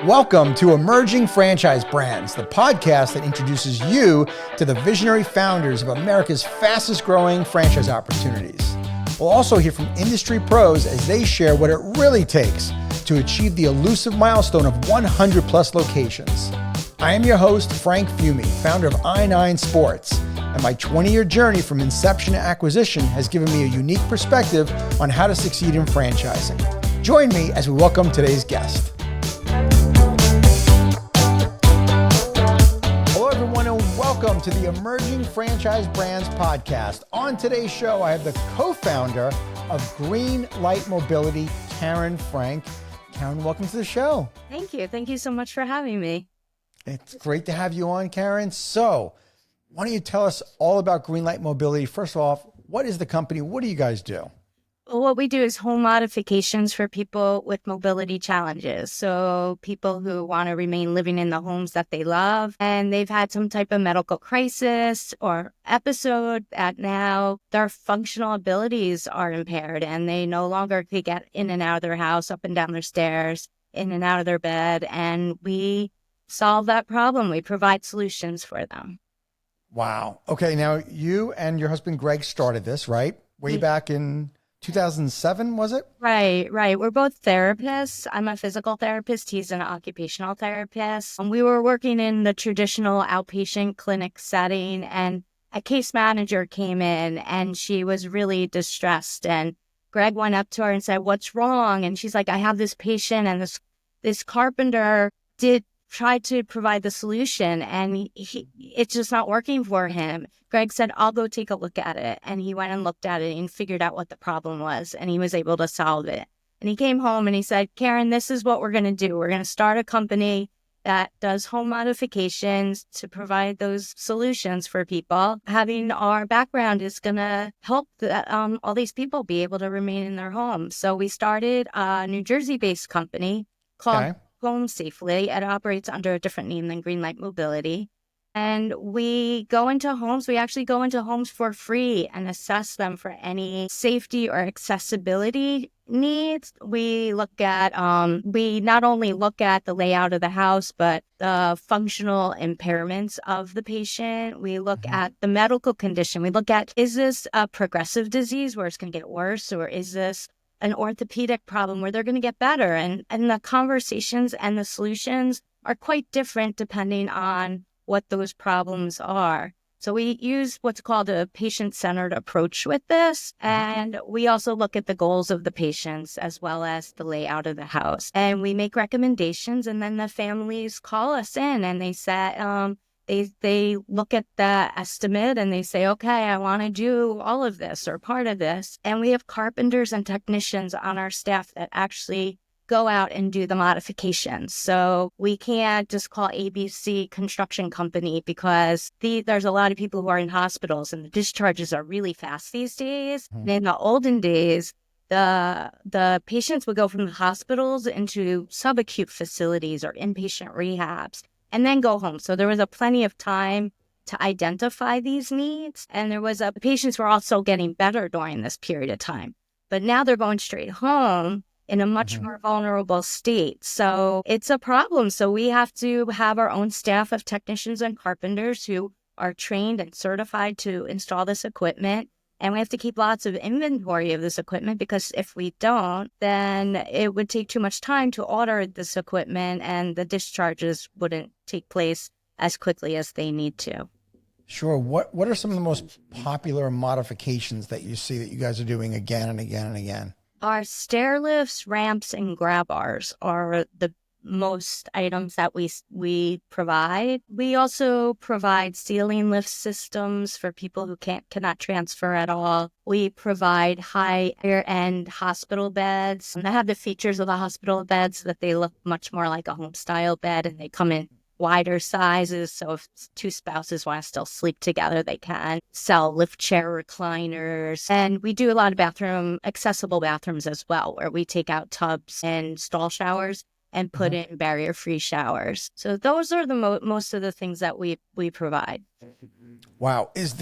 Welcome to Emerging Franchise Brands, the podcast that introduces you to the visionary founders of America's fastest growing franchise opportunities. We'll also hear from industry pros as they share what it really takes to achieve the elusive milestone of 100 plus locations. I am your host, Frank Fiume, founder of I9 Sports, and my 20-year journey from inception to acquisition has given me a unique perspective on how to succeed in franchising. Join me as we welcome today's guest. Welcome to the Emerging Franchise Brands podcast. On today's show, I have the co-founder of Greenlight Mobility, Karen Frank. Karen, welcome to the show. Thank you. Thank you so much for having me. It's great to have you on, Karen. So, why don't you tell us all about Greenlight Mobility? First of all, what is the company? What do you guys do? What we do is home modifications for people with mobility challenges. So people who want to remain living in the homes that they love, and they've had some type of medical crisis or episode that now their functional abilities are impaired and they no longer can get in and out of their house, up and down their stairs, in and out of their bed. And we solve that problem. We provide solutions for them. Wow. Okay. Now you and your husband, Greg, started this, right? Way back in 2007, was it? Right. We're both therapists. I'm a physical therapist. He's an occupational therapist. We were working in the traditional outpatient clinic setting, and a case manager came in and she was really distressed. And Greg went up to her and said, "What's wrong?" And she's like, "I have this patient, and this carpenter tried to provide the solution, and it's just not working for him." Greg said, "I'll go take a look at it." And he went and looked at it and figured out what the problem was, and he was able to solve it. And he came home and he said, "Karen, this is what we're going to do. We're going to start a company that does home modifications to provide those solutions for people. Having our background is going to help all these people be able to remain in their homes." So we started a New Jersey-based company called Home Safely. It operates under a different name than Greenlight Mobility. And we go into homes. We actually go into homes for free and assess them for any safety or accessibility needs. We look at, we not only look at the layout of the house, but the functional impairments of the patient. We look at the medical condition. We look at, is this a progressive disease where it's going to get worse, or is this an orthopedic problem where they're going to get better? And the conversations and the solutions are quite different depending on what those problems are. So we use what's called a patient-centered approach with this. And we also look at the goals of the patients as well as the layout of the house. And we make recommendations, and then the families call us in and they say, they look at the estimate and they say, "Okay, I want to do all of this or part of this." And we have carpenters and technicians on our staff that actually go out and do the modifications. So we can't just call ABC Construction Company because there's a lot of people who are in hospitals and the discharges are really fast these days. And in the olden days, the patients would go from the hospitals into subacute facilities or inpatient rehabs and then go home. So there was plenty of time to identify these needs. And the patients were also getting better during this period of time. But now they're going straight home in a much more vulnerable state. So it's a problem. So we have to have our own staff of technicians and carpenters who are trained and certified to install this equipment. And we have to keep lots of inventory of this equipment, because if we don't, then it would take too much time to order this equipment and the discharges wouldn't take place as quickly as they need to. Sure. What are some of the most popular modifications that you see that you guys are doing again and again and again? Our stair lifts, ramps, and grab bars are the most items that we provide. We also provide ceiling lift systems for people who cannot transfer at all. We provide higher-end hospital beds. And they have the features of the hospital beds so that they look much more like a home-style bed, and they come in wider sizes. So if two spouses want to still sleep together, they can sell lift chair recliners. And we do a lot of accessible bathrooms as well, where we take out tubs and stall showers and put in barrier-free showers. So those are the most of the things that we provide. Wow. Is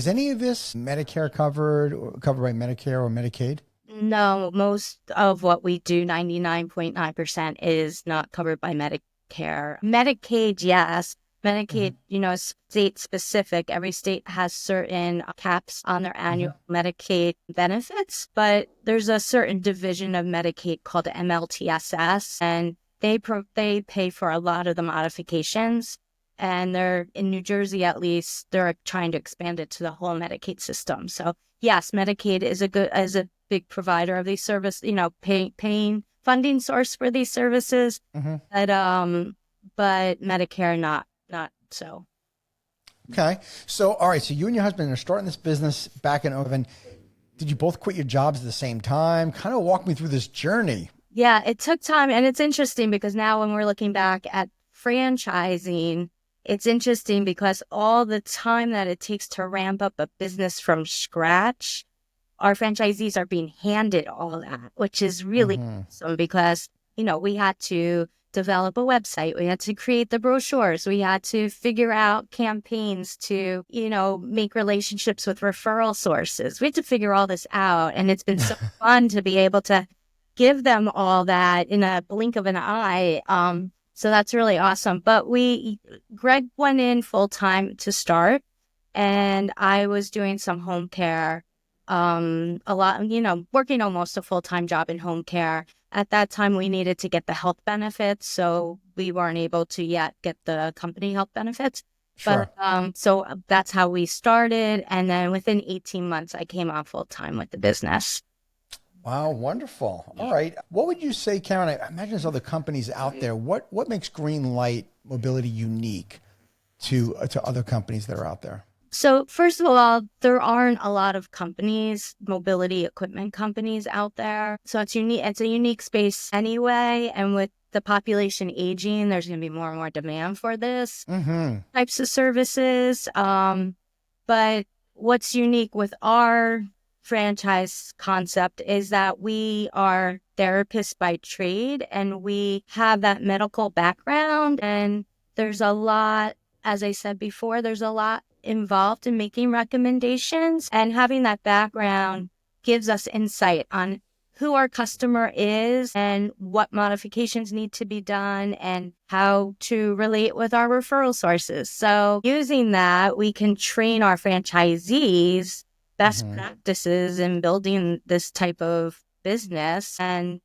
any of this Medicare covered by Medicare or Medicaid? No, most of what we do, 99.9%, is not covered by Medicare. Medicaid, yes. Medicaid, is state specific. Every state has certain caps on their annual Medicaid benefits, but there's a certain division of Medicaid called MLTSS, and they pay for a lot of the modifications. And they're in New Jersey, at least, they're trying to expand it to the whole Medicaid system. So yes, Medicaid is a big provider of these services, paying funding source for these services, but Medicare not so. Okay. So, all right. So you and your husband are starting this business back in 2011. Did you both quit your jobs at the same time? Kind of walk me through this journey. Yeah, it took time. And it's interesting because now when we're looking back at franchising, it's interesting because all the time that it takes to ramp up a business from scratch, our franchisees are being handed all that, which is really awesome because, we had to develop a website. We had to create the brochures. We had to figure out campaigns to, make relationships with referral sources. We had to figure all this out. And it's been so fun to be able to give them all that in a blink of an eye. So that's really awesome. But Greg went in full time to start, and I was doing some home care, a lot, working almost a full-time job in home care. At that time, we needed to get the health benefits, so we weren't able to yet get the company health benefits. Sure. But so that's how we started. And then within 18 months, I came on full-time with the business. Wow, wonderful. All right. What would you say, Karen? I imagine there's other companies out there. What makes Greenlight Mobility unique to other companies that are out there? So first of all, there aren't a lot of companies, mobility equipment companies out there. So it's unique. It's a unique space anyway. And with the population aging, there's going to be more and more demand for this types of services. But what's unique with our franchise concept is that we are therapists by trade, and we have that medical background. And there's a lot, as I said before, there's a lot involved in making recommendations, and having that background gives us insight on who our customer is and what modifications need to be done and how to relate with our referral sources. So using that, we can train our franchisees best practices in building this type of business. And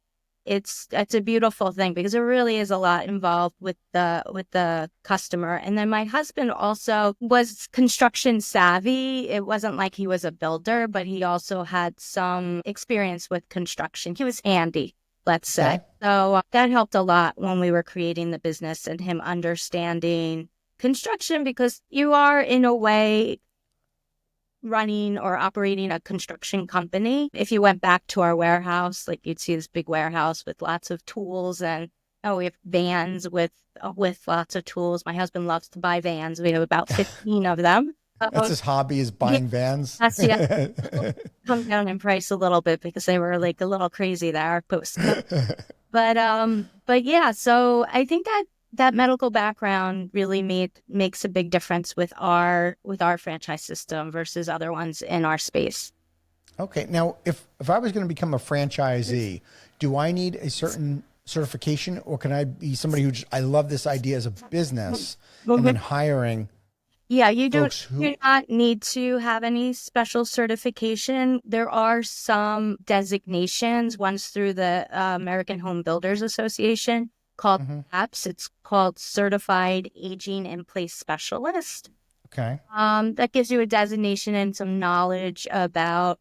it's a beautiful thing because there really is a lot involved with the customer. And then my husband also was construction savvy. It wasn't like he was a builder, but he also had some experience with construction. He was handy, let's say. Okay. So that helped a lot when we were creating the business, and him understanding construction, because you are in a way running or operating a construction company. If you went back to our warehouse, like you'd see this big warehouse with lots of tools, and we have vans with lots of tools. My husband loves to buy vans. We have about 15 of them. That's his hobby, is buying vans. That's come down in price a little bit because they were like a little crazy there. But yeah, so I think that medical background really makes a big difference with our franchise system versus other ones in our space. Okay. Now, if I was going to become a franchisee, do I need a certain certification, or can I be somebody I love this idea as a business and then hiring? Yeah, you do not need to have any special certification. There are some designations, one's through the American Home Builders Association, called CAPS. It's called Certified Aging in Place Specialist. Okay. That gives you a designation and some knowledge about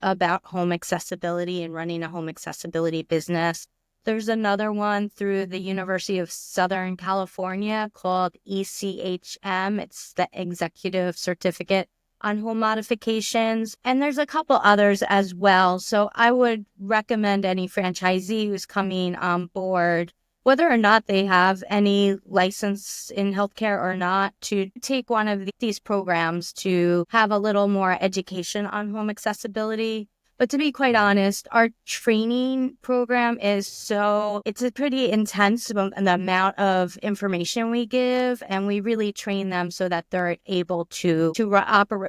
home accessibility and running a home accessibility business. There's another one through the University of Southern California called ECHM. It's the Executive Certificate on Home Modifications. And there's a couple others as well. So I would recommend any franchisee who's coming on board, whether or not they have any license in healthcare or not, to take one of these programs to have a little more education on home accessibility. But to be quite honest, our training program it's a pretty intense the amount of information we give, and we really train them so that they're able to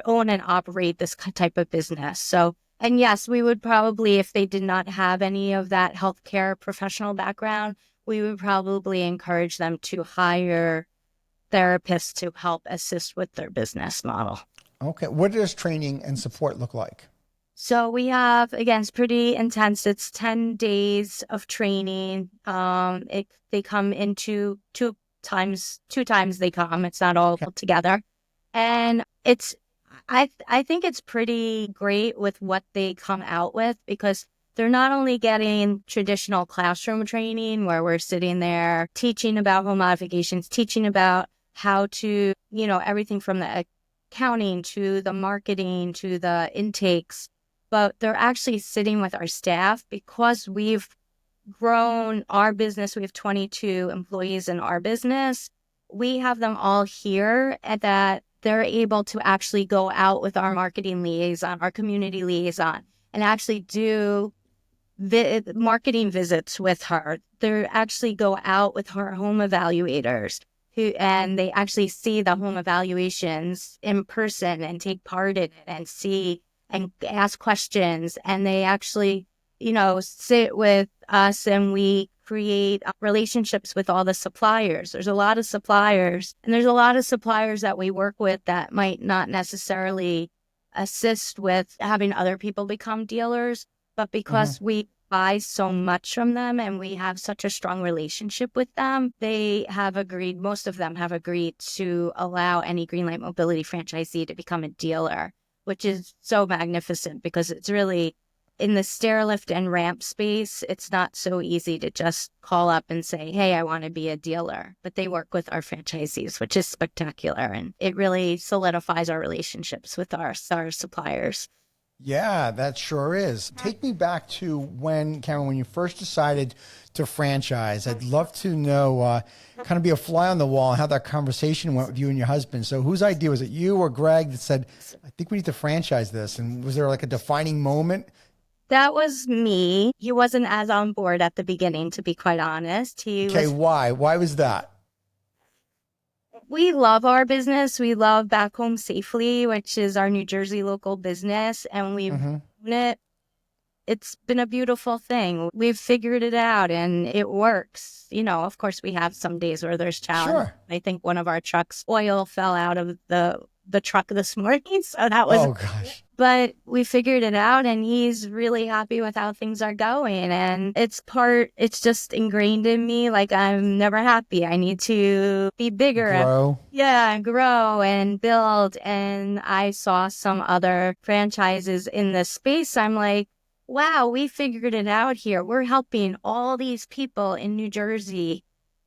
own and operate this type of business. So And yes, we would probably, if they did not have any of that healthcare professional background, we would probably encourage them to hire therapists to help assist with their business model. Okay. What does training and support look like? So we have, again, it's pretty intense. It's 10 days of training. They come in two times they come. It's not all together. And I think it's pretty great with what they come out with, because they're not only getting traditional classroom training where we're sitting there teaching about home modifications, teaching about how to, everything from the accounting to the marketing to the intakes, but they're actually sitting with our staff because we've grown our business. We have 22 employees in our business. We have them all here and that they're able to actually go out with our marketing liaison, our community liaison, and actually do marketing visits with her. They actually go out with her home evaluators and they actually see the home evaluations in person and take part in it and see and ask questions. And they actually, sit with us and we create relationships with all the suppliers. There's a lot of suppliers, and there's a lot of suppliers that we work with that might not necessarily assist with having other people become dealers, but because we buy so much from them and we have such a strong relationship with them, most of them have agreed to allow any Greenlight Mobility franchisee to become a dealer, which is so magnificent because it's really, in the stair lift and ramp space, it's not so easy to just call up and say, hey, I want to be a dealer. But they work with our franchisees, which is spectacular. And it really solidifies our relationships with our suppliers. Yeah, that sure is. Take me back to Cameron, when you first decided to franchise. I'd love to know, kind of be a fly on the wall, and how that conversation went with you and your husband. So whose idea was it, you or Greg, that said, I think we need to franchise this? And was there like a defining moment? That was me. He wasn't as on board at the beginning, to be quite honest. Why? Why was that? We love our business. We love Back Home Safely, which is our New Jersey local business. And we've owned it. It's been a beautiful thing. We've figured it out and it works. Of course, we have some days where there's challenge. Sure. I think one of our trucks, oil fell out of the truck this morning. So that was... Oh, gosh. But we figured it out and he's really happy with how things are going. And it's just ingrained in me. Like, I'm never happy. I need to be bigger. Grow. Grow and build. And I saw some other franchises in this space. I'm like, wow, we figured it out here. We're helping all these people in New Jersey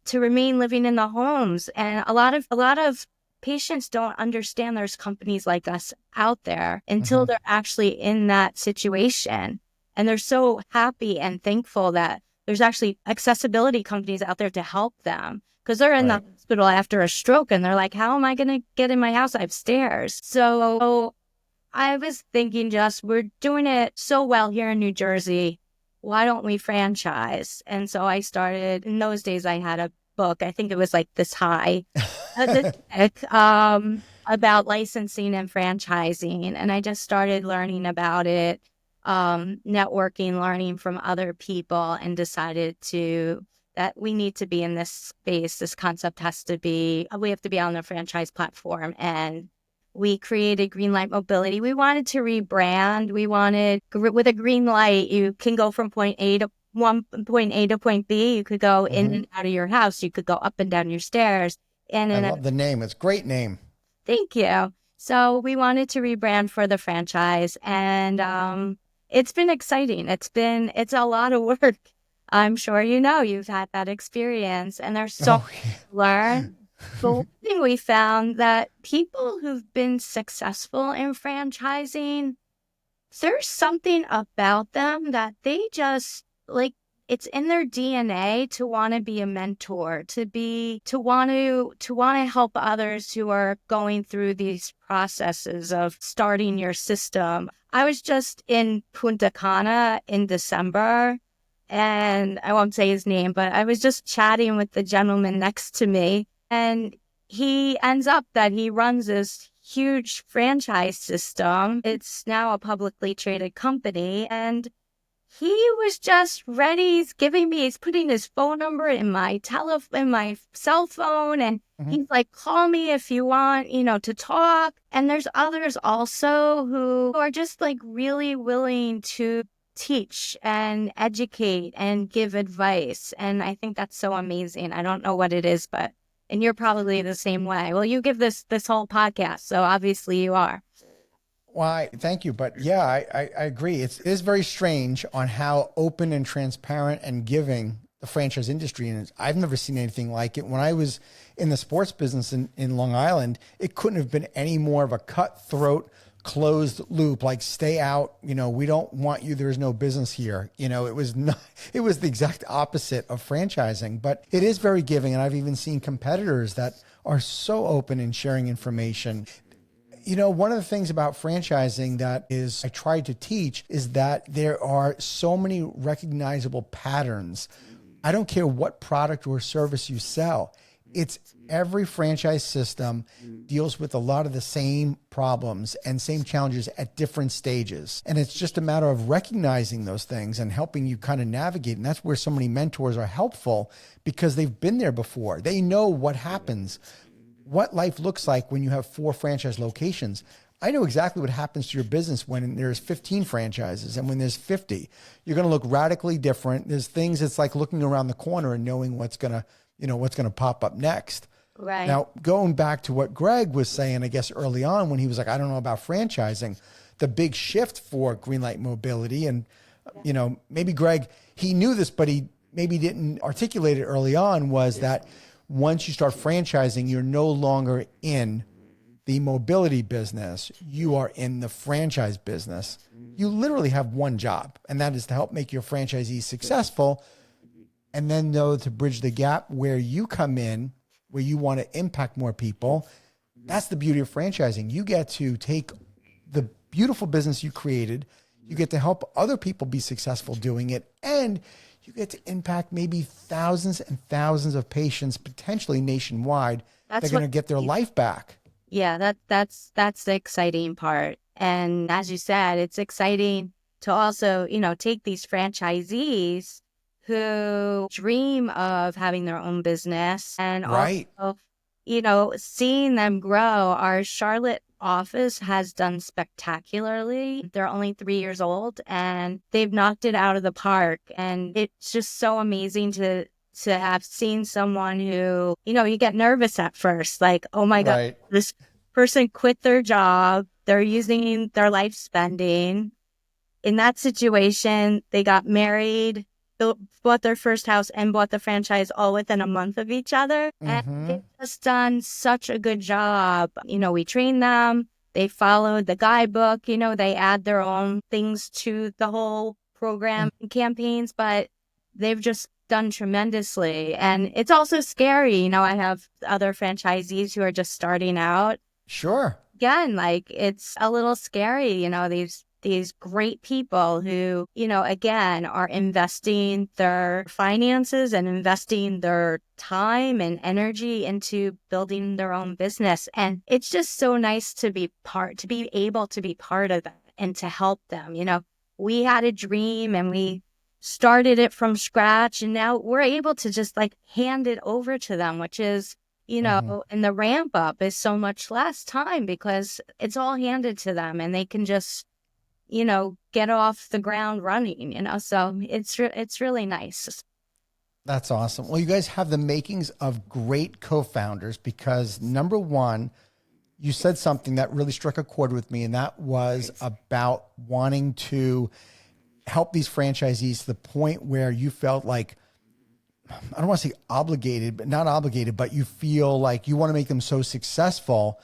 to remain living in the homes. And a lot of patients don't understand there's companies like us out there until they're actually in that situation. And they're so happy and thankful that there's actually accessibility companies out there to help them, because they're in the hospital after a stroke and they're like, how am I going to get in my house? I have stairs. So I was thinking, we're doing it so well here in New Jersey. Why don't we franchise? And so I started. In those days, I had a book. I think it was like this high. About licensing and franchising. And I just started learning about it, networking, learning from other people, and decided that we need to be in this space. This concept we have to be on the franchise platform. And we created Greenlight Mobility. We wanted to rebrand. With a green light, you can go from point A to point B. You could go in and out of your house. You could go up and down your stairs. And I love the name. It's a great name. Thank you. So we wanted to rebrand for the franchise, and it's been exciting. It's a lot of work. I'm sure you've had that experience, and there's so much to learn. But one thing we found, that people who've been successful in franchising, there's something about them that they just like. It's in their DNA to want to be a mentor, to want to help others who are going through these processes of starting your system. I was just in Punta Cana in December, and I won't say his name, but I was just chatting with the gentleman next to me, and he ends up that he runs this huge franchise system. It's now a publicly traded company. And he was just ready. He's putting his phone number in my cell phone. And he's like, call me if you want, to talk. And there's others also who are just like really willing to teach and educate and give advice. And I think that's so amazing. I don't know what it is, and you're probably the same way. Well, you give this whole podcast, so obviously you are. Well, thank you. But yeah, I agree. It is very strange on how open and transparent and giving the franchise industry is. I've never seen anything like it. When I was in the sports business in Long Island, it couldn't have been any more of a cutthroat, closed loop, like stay out, we don't want you. There's no business here. It was the exact opposite of franchising, but it is very giving. And I've even seen competitors that are so open in sharing information. One of the things about franchising that I tried to teach is that there are so many recognizable patterns. I don't care what product or service you sell. It's every franchise system deals with a lot of the same problems and same challenges at different stages. And it's just a matter of recognizing those things and helping you kind of navigate. And that's where so many mentors are helpful, because they've been there before. They know what happens, what life looks like when you have 4 franchise locations. I know exactly what happens to your business when there's 15 franchises and when there's 50. You're going to look radically different. There's things, it's like looking around the corner and knowing what's going to pop up next. Right. Now, going back to what Greg was saying, I guess early on when he was like, I don't know about franchising, the big shift for Greenlight Mobility, and, maybe Greg, he knew this, but he maybe didn't articulate it early on, was that once you start franchising, you're no longer in the mobility business. You are in the franchise business. You literally have one job, and that is to help make your franchisees successful. And then know to bridge the gap where you come in, where you want to impact more people. That's the beauty of franchising. You get to take the beautiful business you created, you get to help other people be successful doing it, and you get to impact maybe thousands and thousands of patients, potentially nationwide. They're going to get their life back. Yeah, that's the exciting part. And as you said, it's exciting to also, take these franchisees who dream of having their own business and right. also, seeing them grow. Our Charlotte office has done spectacularly. They're only 3 years old and they've knocked it out of the park. And it's just so amazing to have seen someone who, you get nervous at first, like, oh my God, this person quit their job. They're using their life spending. In that situation, they got married, bought their first house and bought the franchise all within a month of each other. And they've just done such a good job. We train them. They followed the guidebook. They add their own things to the whole program and campaigns, but they've just done tremendously. And it's also scary. I have other franchisees who are just starting out. Sure. Again, like, it's a little scary, these great people who, again, are investing their finances and investing their time and energy into building their own business. And it's just so nice to be able to be part of that and to help them. We had a dream and we started it from scratch, and now we're able to just like hand it over to them, which is, and the ramp up is so much less time because it's all handed to them and they can just, get off the ground running, so it's really nice. That's awesome. Well, you guys have the makings of great co-founders, because number one, you said something that really struck a chord with me, and that was about wanting to help these franchisees to the point where you felt like, I don't want to say obligated, but not obligated, but you feel like you want to make them so successful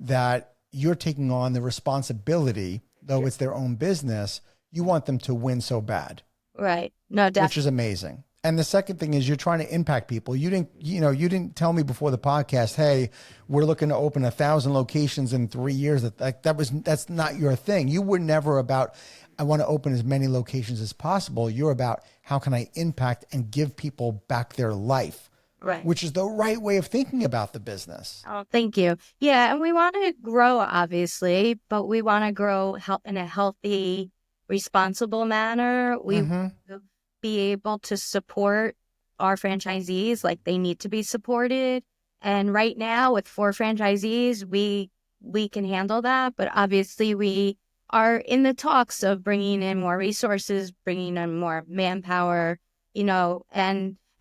that you're taking on the responsibility, though it's their own business. You want them to win so bad. Right. No, definitely. Which is amazing. And the second thing is you're trying to impact people. You didn't tell me before the podcast, hey, we're looking to open 1,000 locations in 3 years. That's not your thing. You were never about, I want to open as many locations as possible. You're about, how can I impact and give people back their life? Right. which is the right way of thinking about the business. Oh, thank you. Yeah, and we want to grow, obviously, but we want to grow in a healthy, responsible manner. We want Mm-hmm. to be able to support our franchisees like they need to be supported. And right now, with 4 franchisees, we can handle that. But obviously, we are in the talks of bringing in more resources, bringing in more manpower,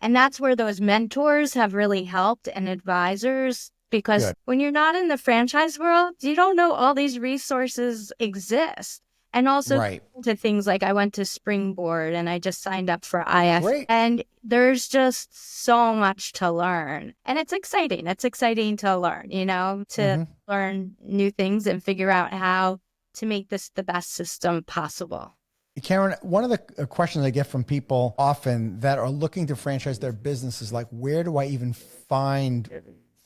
and that's where those mentors have really helped and advisors, because Good. when you're not in the franchise world, you don't know all these resources exist. And also Right. to things like I went to Springboard and I just signed up for IF. Great. And there's just so much to learn. And it's exciting. It's exciting to learn, to learn new things and figure out how to make this the best system possible. Karen, one of the questions I get from people often that are looking to franchise their business is like, where do I even find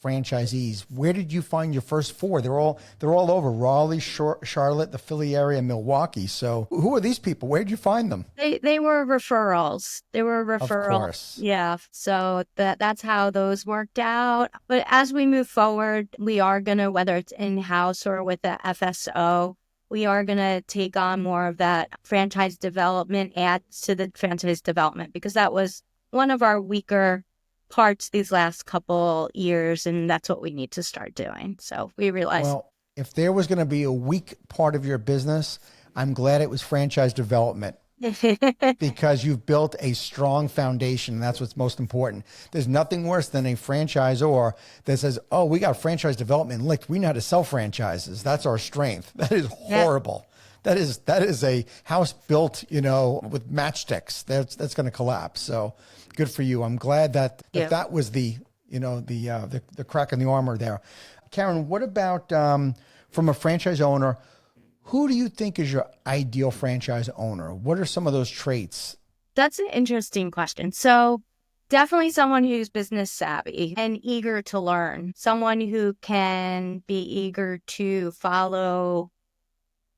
franchisees? Where did you find your first 4? They're all over Raleigh, Charlotte, the Philly area, Milwaukee. So who are these people? Where did you find them? They were referrals. They were referrals. Of course. Yeah. So that's how those worked out. But as we move forward, we are going to, whether it's in-house or with the FSO, we are going to take on more of that franchise development, adds to the franchise development, because that was one of our weaker parts these last couple years, and that's what we need to start doing. So we realized. Well, if there was going to be a weak part of your business, I'm glad it was franchise development. Because you've built a strong foundation, and that's what's most important. There's nothing worse than a franchisor that says, oh, we got franchise development licked. We know how to sell franchises. That's our strength. That is horrible. Yeah. That is a house built, with matchsticks. That's going to collapse. So good for you. I'm glad that was the crack in the armor there. Karen, what about from a franchise owner? Who do you think is your ideal franchise owner? What are some of those traits? That's an interesting question. So definitely someone who's business savvy and eager to learn. Someone who can be eager to follow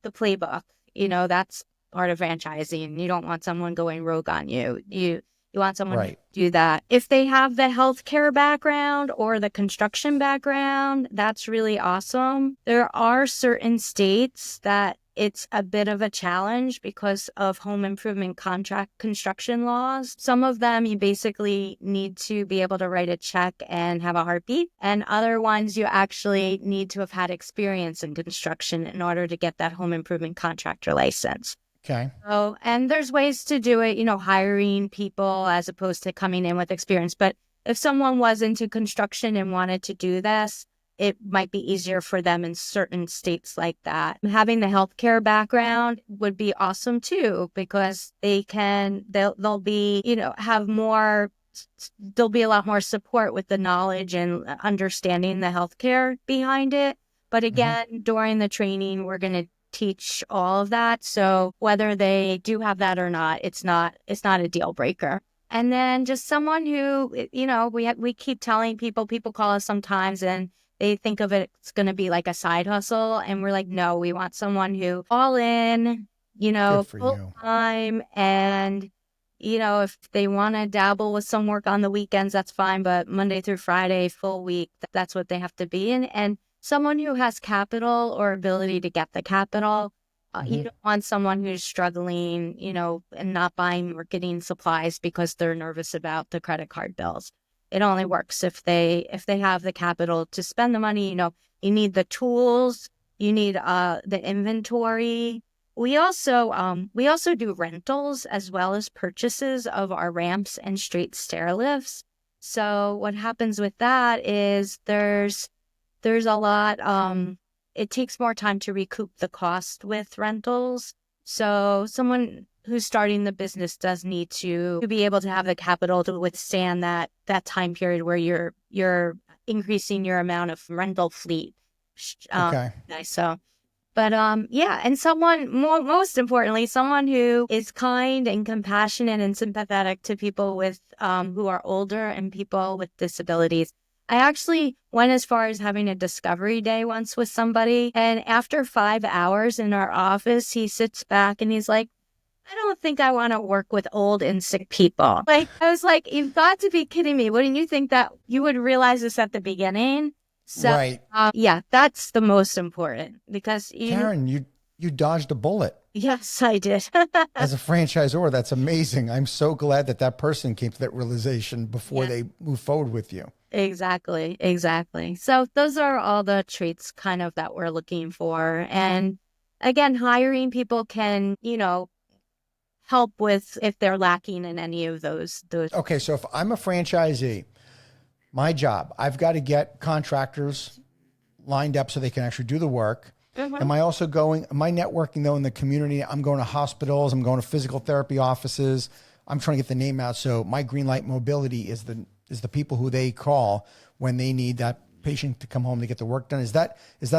the playbook. That's part of franchising. You don't want someone going rogue on you. You want someone to do that. If they have the healthcare background or the construction background, that's really awesome. There are certain states that it's a bit of a challenge because of home improvement contract construction laws. Some of them you basically need to be able to write a check and have a heartbeat. And other ones you actually need to have had experience in construction in order to get that home improvement contractor license. Okay. Oh, and there's ways to do it, hiring people as opposed to coming in with experience. But if someone was into construction and wanted to do this, it might be easier for them in certain states like that. Having the healthcare background would be awesome too, because they'll be, have more, there'll be a lot more support with the knowledge and understanding the healthcare behind it. But again, during the training, we're going to teach all of that. So whether they do have that or not, it's not a deal breaker. And then just someone who, we keep telling people call us sometimes and they think of it's going to be like a side hustle. And we're like, no, we want someone who all in, full time. And, if they want to dabble with some work on the weekends, that's fine. But Monday through Friday, full week, that's what they have to be in. And someone who has capital or ability to get the capital. You don't want someone who's struggling, and not buying marketing supplies because they're nervous about the credit card bills. It only works if they have the capital to spend the money. You need the tools, you need the inventory. We also do rentals as well as purchases of our ramps and straight stair lifts. So what happens with that is there's a lot, it takes more time to recoup the cost with rentals. So someone who's starting the business does need to be able to have the capital to withstand that time period where you're increasing your amount of rental fleet. Okay. So, but and someone, most importantly, someone who is kind and compassionate and sympathetic to people with who are older and people with disabilities. I actually went as far as having a discovery day once with somebody, and after 5 hours in our office, he sits back and he's like, I don't think I want to work with old and sick people. Like, I was like, you've got to be kidding me. Wouldn't you think that you would realize this at the beginning? So, Right. yeah, that's the most important because Karen, you dodged a bullet. yes, I did. As a franchisor, that's amazing. I'm so glad that that person came to that realization before Yeah. they move forward with you. Exactly, exactly. So those are all the traits kind of that we're looking for. And again, hiring people can, help with if they're lacking in any of those. Okay, so if I'm a franchisee, my job, I've got to get contractors lined up so they can actually do the work. Am I also am I networking though in the community? I'm going to hospitals, I'm going to physical therapy offices. I'm trying to get the name out. So my Greenlight Mobility is the people who they call when they need that patient to come home to get the work done. Is that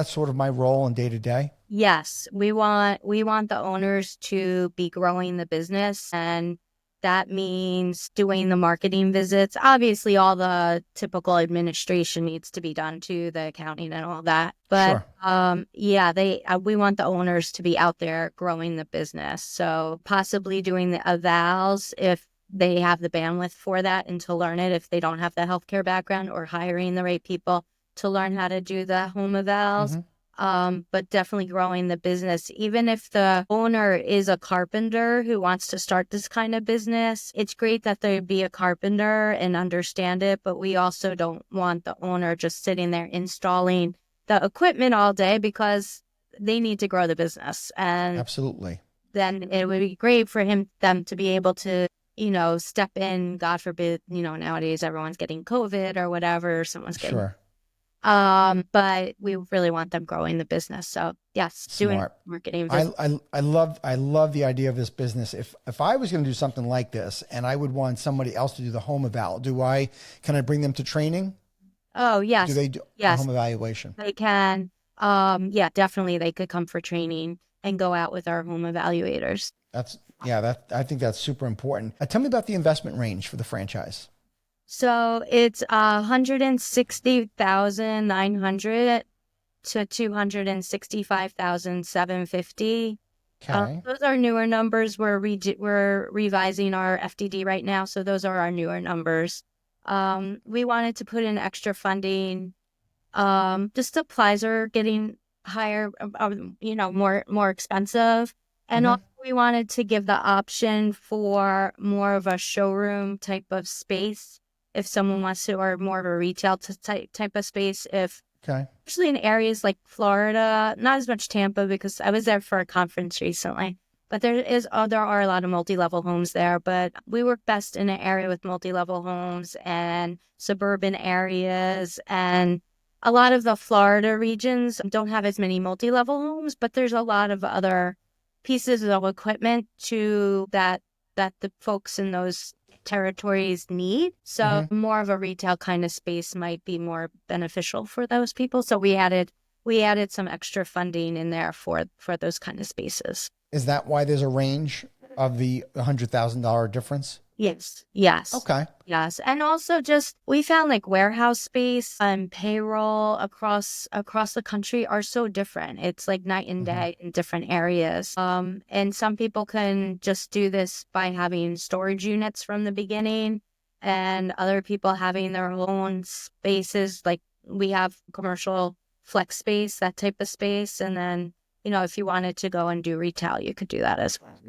sort of my role in day to day? Yes, we want the owners to be growing the business, and that means doing the marketing visits. Obviously, all the typical administration needs to be done too, the accounting and all that. But Sure. yeah, we want the owners to be out there growing the business. So possibly doing the evals if they have the bandwidth for that and to learn it if they don't have the healthcare background, or hiring the right people to learn how to do the home evals. But definitely growing the business. Even if the owner is a carpenter who wants to start this kind of business, it's great that they be a carpenter and understand it, but we also don't want the owner just sitting there installing the equipment all day because they need to grow the business. And Absolutely. then it would be great for them to be able to, step in, God forbid, nowadays everyone's getting COVID or whatever, someone's getting Sure. but we really want them growing the business. So yes, doing Smart. marketing. I love the idea of this business. If I was going to do something like this and I would want somebody else to do the home eval, can I bring them to training? Oh yes, Do they do a yes, home evaluation? they can. Yeah, definitely they could come for training and go out with our home evaluators. I think that's super important. Tell me about the investment range for the franchise. So it's 160,900 to 265,750. Okay. Those are newer numbers. We're revising our FDD right now, so those are our newer numbers. We wanted to put in extra funding. Just supplies are getting higher, more expensive, and Mm-hmm. also we wanted to give the option for more of a showroom type of space if someone wants to, or more of a retail type of space if. Okay. Especially in areas like Florida, not as much Tampa because I was there for a conference recently. But there are a lot of multi-level homes there. But we work best in an area with multi-level homes and suburban areas. And a lot of the Florida regions don't have as many multi-level homes, but there's a lot of other pieces of equipment that the folks in those territories need. So Mm-hmm. more of a retail kind of space might be more beneficial for those people. So we added some extra funding in there for those kind of spaces. Is that why there's a range of the $100,000 difference? Yes. Yes. Okay. Yes. And also just we found like warehouse space and payroll across the country are so different. It's like night and Mm-hmm. day in different areas. And some people can just do this by having storage units from the beginning, and other people having their own spaces. Like we have commercial flex space, that type of space. And then, if you wanted to go and do retail, you could do that as well.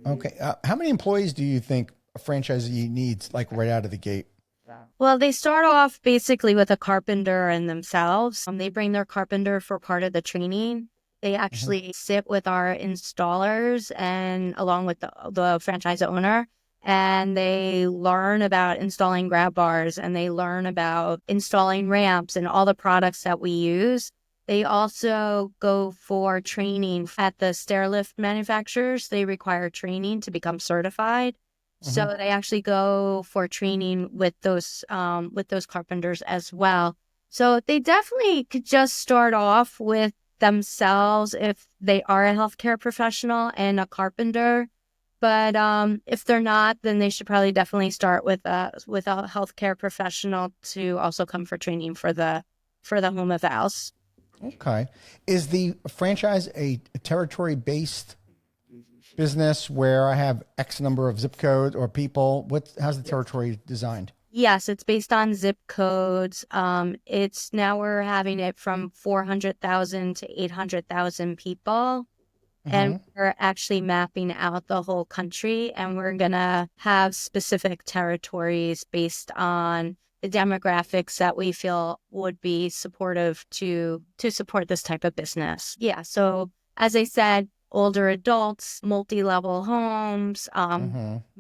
Okay. How many employees do you think a franchisee needs, like right out of the gate? Well, they start off basically with a carpenter and themselves. They bring their carpenter for part of the training. They Mm-hmm. actually sit with our installers and along with the franchise owner, and they learn about installing grab bars, and they learn about installing ramps and all the products that we use. They also go for training at the stair lift manufacturers. They require training to become certified. Mm-hmm. So they actually go for training with those carpenters as well. So they definitely could just start off with themselves if they are a healthcare professional and a carpenter. But if they're not, then they should probably definitely start with a healthcare professional to also come for training for the home evals. Okay. Is the franchise a territory based business where I have X number of zip codes or people? How's the territory designed? Yes, it's based on zip codes. It's now we're having it from 400,000 to 800,000 people. And we're actually mapping out the whole country, and we're going to have specific territories based on the demographics that we feel would be supportive to support this type of business. Yeah. So as I said, older adults, multi-level homes,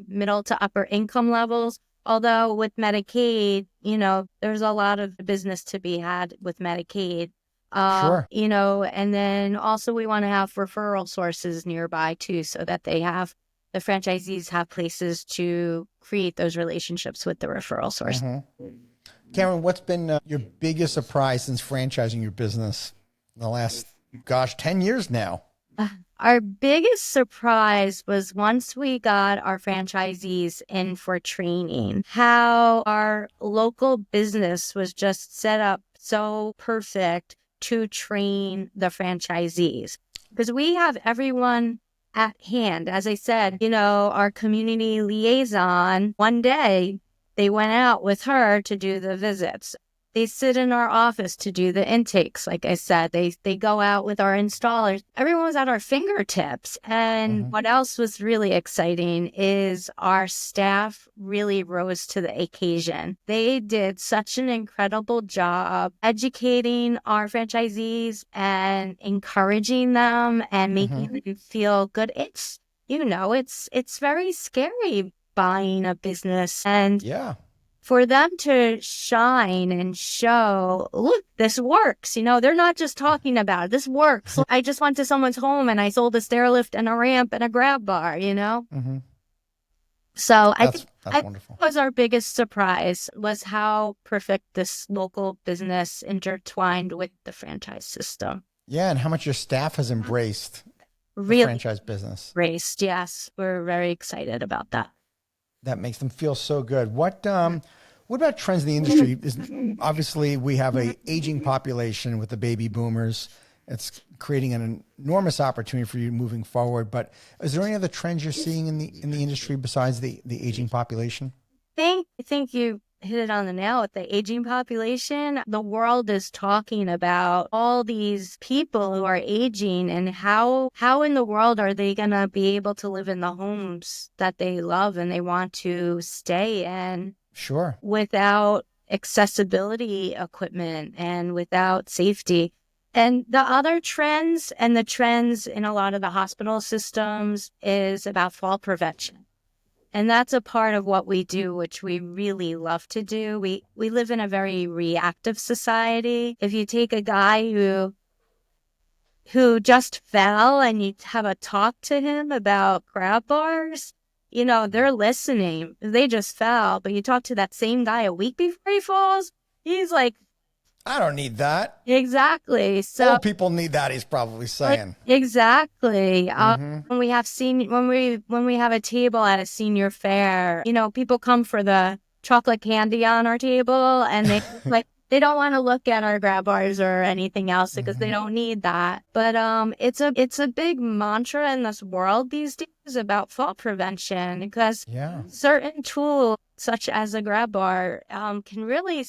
middle to upper income levels. Although with Medicaid, there's a lot of business to be had with Medicaid. Sure. And then also we want to have referral sources nearby too, so that the franchisees have places to create those relationships with the referral source. Cameron, what's been your biggest surprise since franchising your business in the last, 10 years now? Our biggest surprise was once we got our franchisees in for training, how our local business was just set up so perfect to train the franchisees, because we have everyone at hand. As I said, our community liaison, one day they went out with her to do the visits. They sit in our office to do the intakes. Like I said, they go out with our installers. Everyone was at our fingertips. And what else was really exciting is our staff really rose to the occasion. They did such an incredible job educating our franchisees and encouraging them and making them feel good. It's very scary buying a business, and for them to shine and show, look, this works. They're not just talking about it. This works. I just went to someone's home and I sold a stair lift and a ramp and a grab bar, So I think that was our biggest surprise, was how perfect this local business intertwined with the franchise system. Yeah, and how much your staff has embraced the franchise business. Embraced, yes. We're very excited about that. That makes them feel so good. What about trends in the industry? Obviously, we have an aging population with the baby boomers. It's creating an enormous opportunity for you moving forward. But is there any other trends you're seeing in the industry besides the aging population? I think you hit it on the nail with the aging population. The world is talking about all these people who are aging, and how in the world are they going to be able to live in the homes that they love and they want to stay in? Sure. Without accessibility equipment and without safety. And the other trends, and the trends in a lot of the hospital systems, is about fall prevention. And that's a part of what we do, which we really love to do. We live in a very reactive society. If you take a guy who just fell and you have a talk to him about grab bars, they're listening. They just fell. But you talk to that same guy a week before he falls, he's like, I don't need that. Exactly. So old people need that, he's probably saying. Exactly. When we have when we have a table at a senior fair, people come for the chocolate candy on our table, and they they don't want to look at our grab bars or anything else because they don't need that. But it's a big mantra in this world these days about fall prevention, because certain tools such as a grab bar can really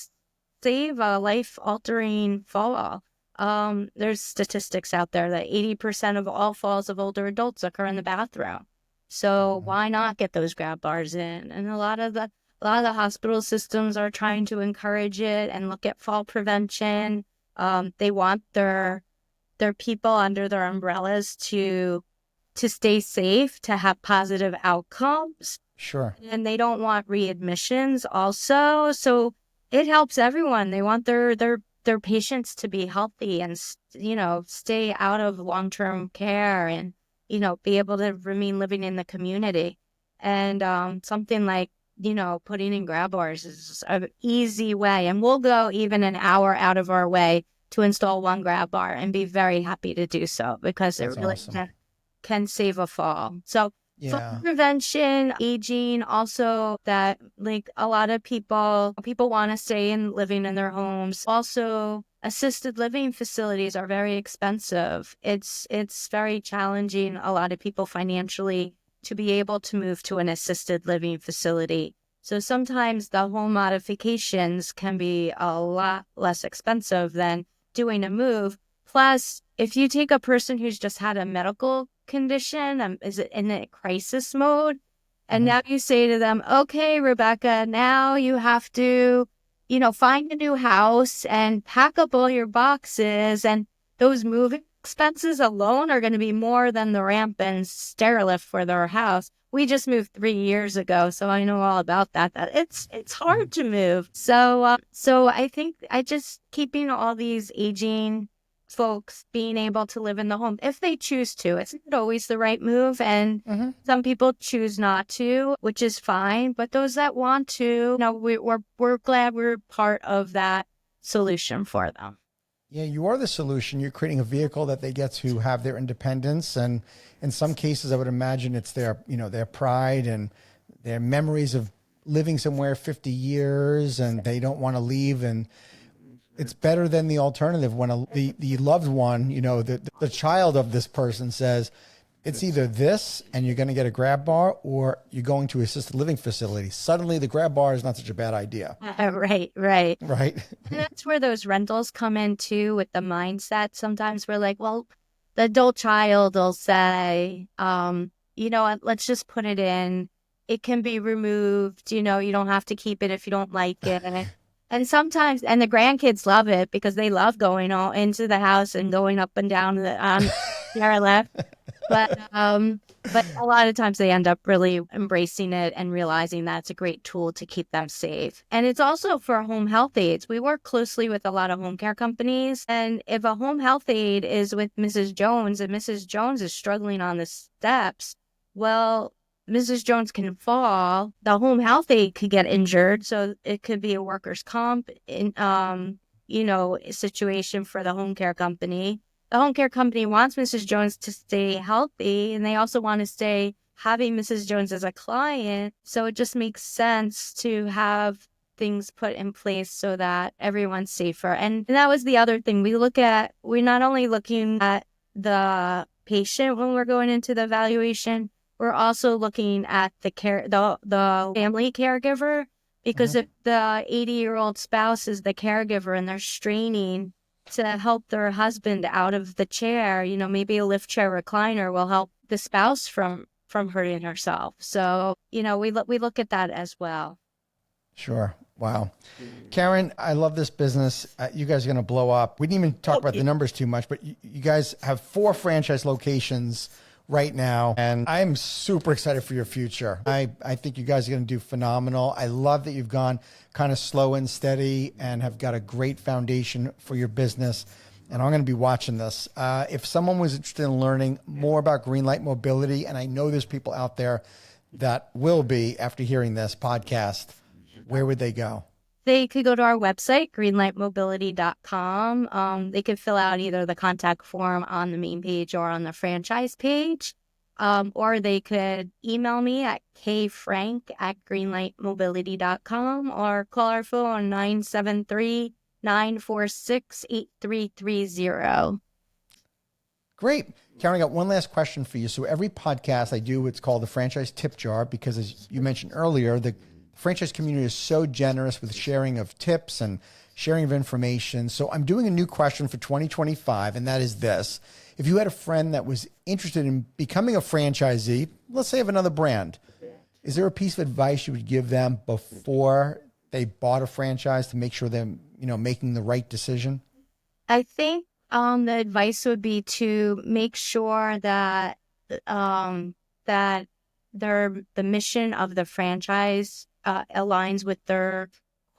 save a life-altering fall. There's statistics out there that 80% of all falls of older adults occur in the bathroom. So why not get those grab bars in? And a lot of the hospital systems are trying to encourage it and look at fall prevention. They want their people under their umbrellas to stay safe, to have positive outcomes. Sure. And they don't want readmissions also. So it helps everyone. They want their patients to be healthy and, stay out of long-term care and, be able to remain living in the community. And something like, putting in grab bars is an easy way. And we'll go even an hour out of our way to install one grab bar and be very happy to do so, because it really can save a fall. So Yeah. Prevention, aging, also that like a lot of people want to stay in living in their homes. Also, assisted living facilities are very expensive. It's very challenging a lot of people financially to be able to move to an assisted living facility. So sometimes the home modifications can be a lot less expensive than doing a move. Plus, if you take a person who's just had a medical condition, is it in a crisis mode? And now you say to them, okay, Rebecca, now you have to, find a new house and pack up all your boxes. And those moving expenses alone are going to be more than the ramp and stairlift for their house. We just moved 3 years ago, so I know all about that. That it's hard to move. So I think I just keeping all these aging folks being able to live in the home if they choose to. It's not always the right move, and some people choose not to, which is fine. But those that want to, we're glad we're part of that solution for them. Yeah, you are the solution. You're creating a vehicle that they get to have their independence, and in some cases, I would imagine it's their pride and their memories of living somewhere 50 years, and they don't want to leave. And it's better than the alternative when the loved one, the child of this person says, it's either this and you're going to get a grab bar or you're going to assisted living facility. Suddenly the grab bar is not such a bad idea. Right. Right. And that's where those rentals come in too, with the mindset. Sometimes we're like, well, the adult child will say, you know what, let's just put it in. It can be removed. You don't have to keep it if you don't like it. And sometimes, and the grandkids love it because they love going all into the house and going up and down the stairlift. But a lot of times they end up really embracing it and realizing that's a great tool to keep them safe. And it's also for home health aides. We work closely with a lot of home care companies. And if a home health aide is with Mrs. Jones and Mrs. Jones is struggling on the steps, well, Mrs. Jones can fall. The home health aide could get injured. So it could be a workers' comp situation for the home care company. The home care company wants Mrs. Jones to stay healthy, and they also want to stay having Mrs. Jones as a client. So it just makes sense to have things put in place so that everyone's safer. And that was the other thing. We're not only looking at the patient when we're going into the evaluation, we're also looking at the family caregiver, because if the 80-year-old spouse is the caregiver and they're straining to help their husband out of the chair, maybe a lift chair recliner will help the spouse from hurting herself. So, we look at that as well. Sure. Wow. Karen, I love this business. You guys are going to blow up. We didn't even talk about the numbers too much, but you guys have 4 franchise locations right now, and I'm super excited for your future. I think you guys are going to do phenomenal. I love that you've gone kind of slow and steady and have got a great foundation for your business, and I'm going to be watching this. If someone was interested in learning more about Greenlight Mobility, and I know there's people out there that will be after hearing this podcast, where would they go? They could go to our website, greenlightmobility.com. They could fill out either the contact form on the main page or on the franchise page, or they could email me at kfrank@greenlightmobility.com or call our phone 973-946-8330. Great. Karen, I got one last question for you. So every podcast I do what's called the franchise tip jar, because as you mentioned earlier, the franchise community is so generous with sharing of tips and sharing of information. So I'm doing a new question for 2025, and that is this. If you had a friend that was interested in becoming a franchisee, let's say of another brand, is there a piece of advice you would give them before they bought a franchise to make sure they're, making the right decision? I think the advice would be to make sure that the mission of the franchise aligns with their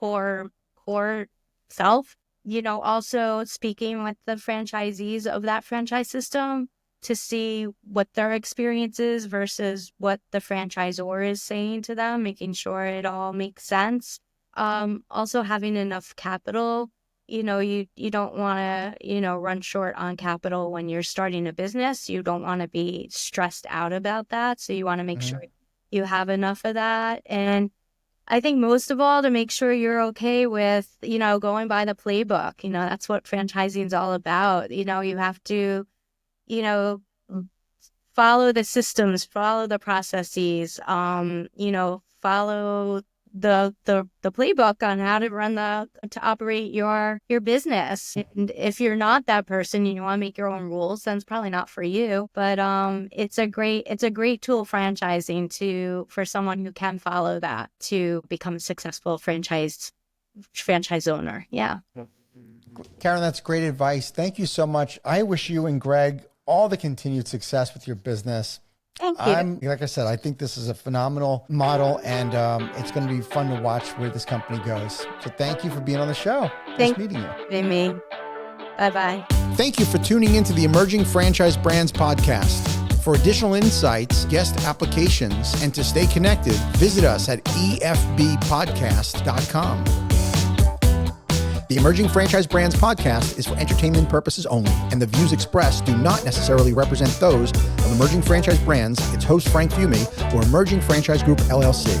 core self. Also speaking with the franchisees of that franchise system to see what their experience is versus what the franchisor is saying to them, making sure it all makes sense. Also having enough capital you don't want to, run short on capital when you're starting a business. You don't want to be stressed out about that. So you want to make sure you have enough of that. And I think most of all, to make sure you're okay with, going by the playbook. That's what franchising is all about. You have to, follow the systems, follow the processes, follow the playbook on how to operate your business. And if you're not that person and you want to make your own rules, then it's probably not for you. But it's a great tool, franchising, for someone who can follow that to become a successful franchise owner. Yeah. Karen, that's great advice. Thank you so much. I wish you and Greg all the continued success with your business. Thank you. Like I said, I think this is a phenomenal model, and it's going to be fun to watch where this company goes. So thank you for being on the show. Nice meeting you. Amy. Bye-bye. Thank you for tuning into the Emerging Franchise Brands podcast. For additional insights, guest applications, and to stay connected, visit us at efbpodcast.com. The Emerging Franchise Brands podcast is for entertainment purposes only, and the views expressed do not necessarily represent those of Emerging Franchise Brands, its host Frank Fiume, or Emerging Franchise Group, LLC.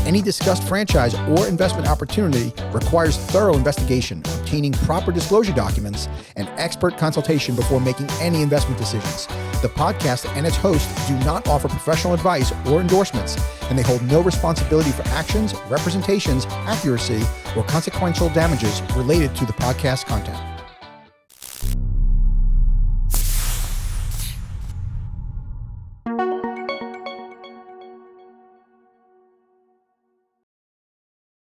Any discussed franchise or investment opportunity requires thorough investigation, obtaining proper disclosure documents, and expert consultation before making any investment decisions. The podcast and its host do not offer professional advice or endorsements, and they hold no responsibility for actions, representations, accuracy, or consequential damages related to the podcast content.